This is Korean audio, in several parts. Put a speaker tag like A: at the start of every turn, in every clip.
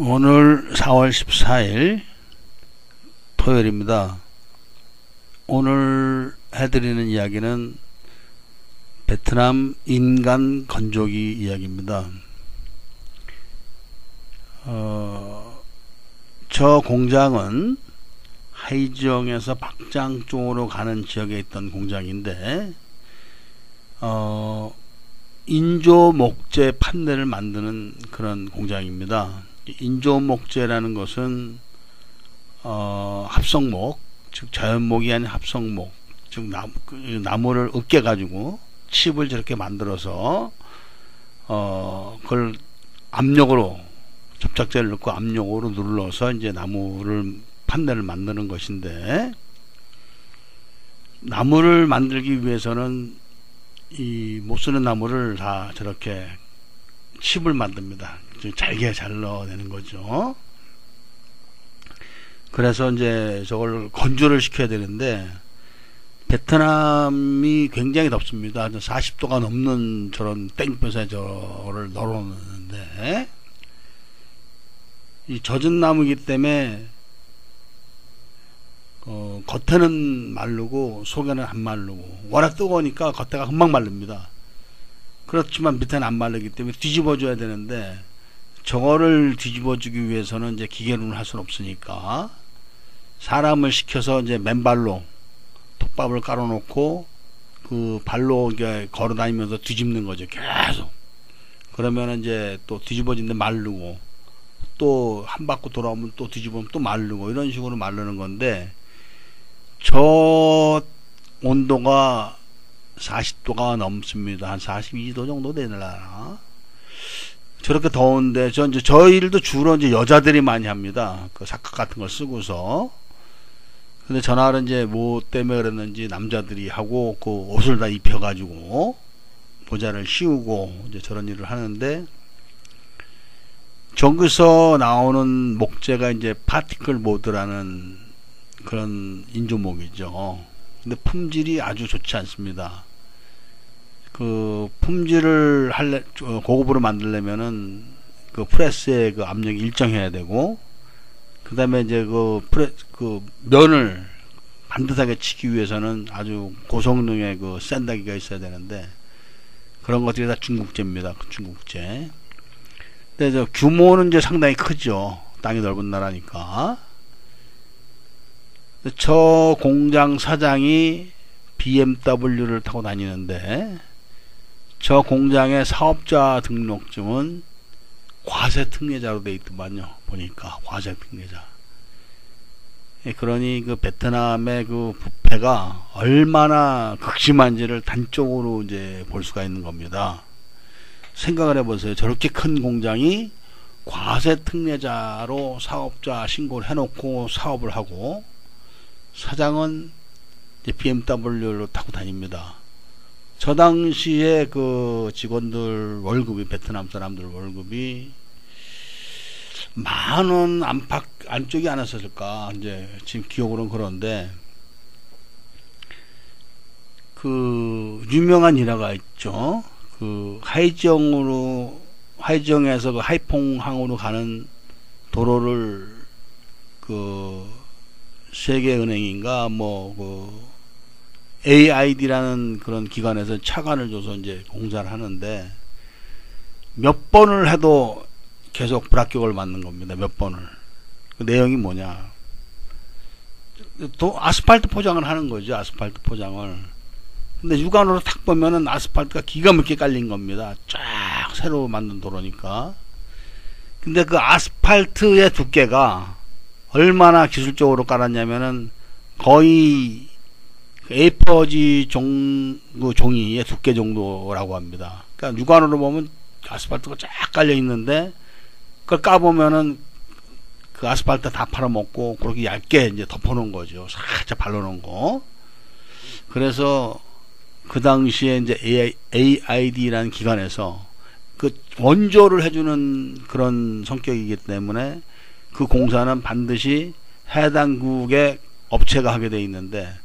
A: 오늘 4월 14일 토요일입니다. 오늘 해드리는 이야기는 베트남 인간 건조기 이야기입니다. 저 공장은 하이지엉에서 박장 쪽으로 가는 지역에 있던 공장인데 인조 목재 판넬을 만드는 그런 공장입니다. 인조 목재라는 것은 합성목, 즉 자연목이 아닌 합성목, 즉 나무를 으깨 가지고 칩을 저렇게 만들어서 그걸 압력으로 접착제를 넣고 압력으로 눌러서 이제 나무를 판넬을 만드는 것인데, 나무를 만들기 위해서는 이 못 쓰는 나무를 다 저렇게 칩을 만듭니다. 잘게 잘라내는 거죠. 그래서 이제 저걸 건조를 시켜야 되는데, 베트남이 굉장히 덥습니다. 40도가 넘는 저런 땡볕에 저를 널어놓는데, 이 젖은 나무이기 때문에 겉에는 마르고 속에는 안 마르고, 워낙 뜨거우니까 겉에가 금방 마릅니다. 그렇지만 밑에는 안 마르기 때문에 뒤집어 줘야 되는데, 저거를 뒤집어 주기 위해서는 이제 기계로는 할 수는 없으니까 사람을 시켜서 이제 맨발로 톱밥을 깔아 놓고 그 발로 이렇게 걸어 다니면서 뒤집는 거죠. 계속. 그러면 이제 또 뒤집어진데 마르고, 또 한 바퀴 돌아오면 또 뒤집으면 또 마르고, 이런 식으로 마르는 건데, 저 온도가 40도가 넘습니다. 한 42도 정도 되려나? 저렇게 더운데, 저 일도 주로 이제 여자들이 많이 합니다. 그 사각 같은 걸 쓰고서. 근데 전날은 이제 뭐 때문에 그랬는지 남자들이 하고, 그 옷을 다 입혀가지고, 모자를 씌우고, 이제 저런 일을 하는데, 저기서 나오는 목재가 이제 파티클 보드라는 그런 인조목이죠. 근데 품질이 아주 좋지 않습니다. 그 품질을 고급으로 만들려면은 그 프레스의 그 압력이 일정해야 되고, 그 다음에 이제 그 면을 반듯하게 치기 위해서는 아주 고성능의 그 샌다기가 있어야 되는데, 그런 것들이 다 중국제입니다. 중국제. 근데 저 규모는 이제 상당히 크죠. 땅이 넓은 나라니까. 저 공장 사장이 BMW를 타고 다니는데, 저 공장의 사업자 등록증은 과세특례자로 돼 있더만요. 보니까 과세특례자. 그러니 그 베트남의 그 부패가 얼마나 극심한지를 단적으로 이제 볼 수가 있는 겁니다. 생각을 해보세요. 저렇게 큰 공장이 과세특례자로 사업자 신고를 해놓고 사업을 하고, 사장은 이제 BMW를 타고 다닙니다. 저 당시에 그 직원들 월급이, 베트남 사람들 월급이 10,000원 안쪽이 안 했었을까, 이제 지금 기억으로는 그런데, 그 유명한 일화가 있죠. 그 하이지엉에서 그 하이퐁항으로 가는 도로를 그 세계은행인가 그 AID라는 그런 기관에서 차관을 줘서 이제 공사를 하는데, 몇 번을 해도 계속 불합격을 맞는 겁니다. 몇 번을. 그 내용이 뭐냐, 또 아스팔트 포장을 하는 거죠. 아스팔트 포장을. 근데 육안으로 탁 보면은 아스팔트가 기가 막히게 깔린 겁니다. 쫙 새로 만든 도로니까. 근데 그 아스팔트의 두께가 얼마나 기술적으로 깔았냐면은 거의 A4지 종이의 두께 정도라고 합니다. 그러니까 육안으로 보면 아스팔트가 쫙 깔려 있는데, 그걸 까보면은 그 아스팔트 다 팔아먹고 그렇게 얇게 이제 덮어놓은 거죠. 살짝 발라놓은 거. 그래서 그 당시에 이제 AID라는 기관에서 그 원조를 해주는 그런 성격이기 때문에 그 공사는 반드시 해당국의 업체가 하게 돼 있는데,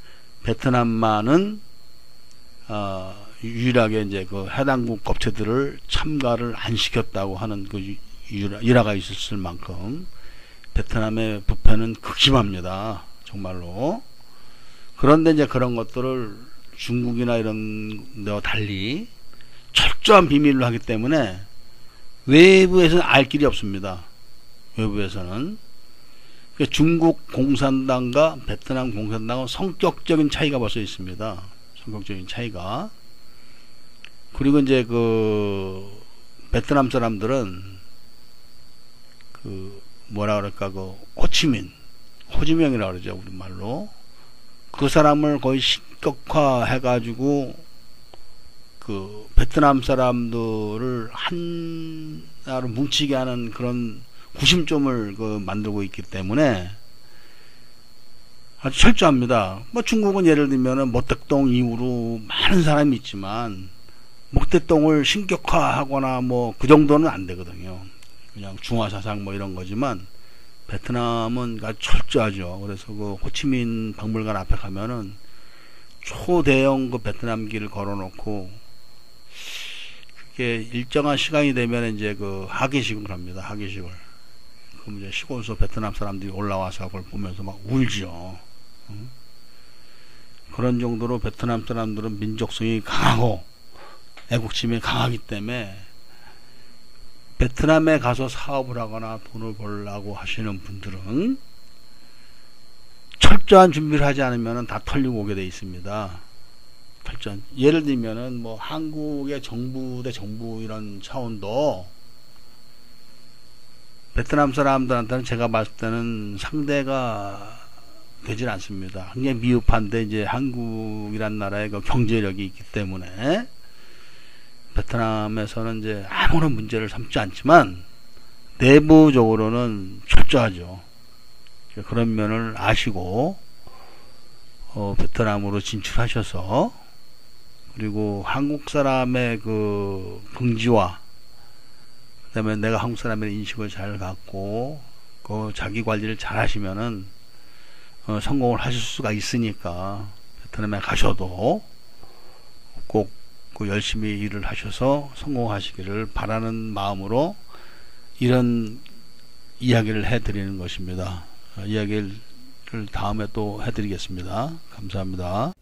A: 베트남만은 유일하게 이제 그 해당국 업체들을 참가를 안 시켰다고 하는 그 일화가 있었을 만큼 베트남의 부패는 극심합니다. 정말로. 그런데 이제 그런 것들을 중국이나 이런 데와 달리 철저한 비밀로 하기 때문에 외부에서는 알 길이 없습니다. 외부에서는. 중국 공산당과 베트남 공산당은 성격적인 차이가 벌써 있습니다. 성격적인 차이가. 그리고 이제 그 베트남 사람들은 그 뭐라 그럴까, 그 호치민이라고 그러죠, 우리말로. 그 사람을 거의 신격화 해가지고 그 베트남 사람들을 하나로 뭉치게 하는 그런 구심점을 그 만들고 있기 때문에 아주 철저합니다. 뭐 중국은 예를 들면은 모택동 이후로 많은 사람이 있지만 모택동을 신격화하거나 뭐 그 정도는 안 되거든요. 그냥 중화사상 뭐 이런 거지만 베트남은 아주 철저하죠. 그래서 그 호치민 박물관 앞에 가면은 초대형 그 베트남기를 걸어놓고 그게 일정한 시간이 되면 이제 그 하계식을 합니다. 하계식을. 그럼 이제 시골에서 베트남 사람들이 올라와서 그걸 보면서 막 울죠. 그런 정도로 베트남 사람들은 민족성이 강하고 애국심이 강하기 때문에 베트남에 가서 사업을 하거나 돈을 벌려고 하시는 분들은 철저한 준비를 하지 않으면 다 털리고 오게 돼 있습니다. 철저한. 예를 들면은 뭐 한국의 정부 대 정부 이런 차원도 베트남 사람들한테는 제가 봤을 때는 상대가 되질 않습니다. 굉장히 미흡한데 이제 한국이란 나라의 그 경제력이 있기 때문에 베트남에서는 이제 아무런 문제를 삼지 않지만 내부적으로는 철저하죠. 그런 면을 아시고 베트남으로 진출하셔서 그리고 한국 사람의 그 긍지와 그다음에 내가 한국 사람의 인식을 잘 갖고 그 자기 관리를 잘 하시면은 성공을 하실 수가 있으니까 베트남에 가셔도 꼭 그 열심히 일을 하셔서 성공하시기를 바라는 마음으로 이런 이야기를 해드리는 것입니다. 이야기를 다음에 또 해드리겠습니다. 감사합니다.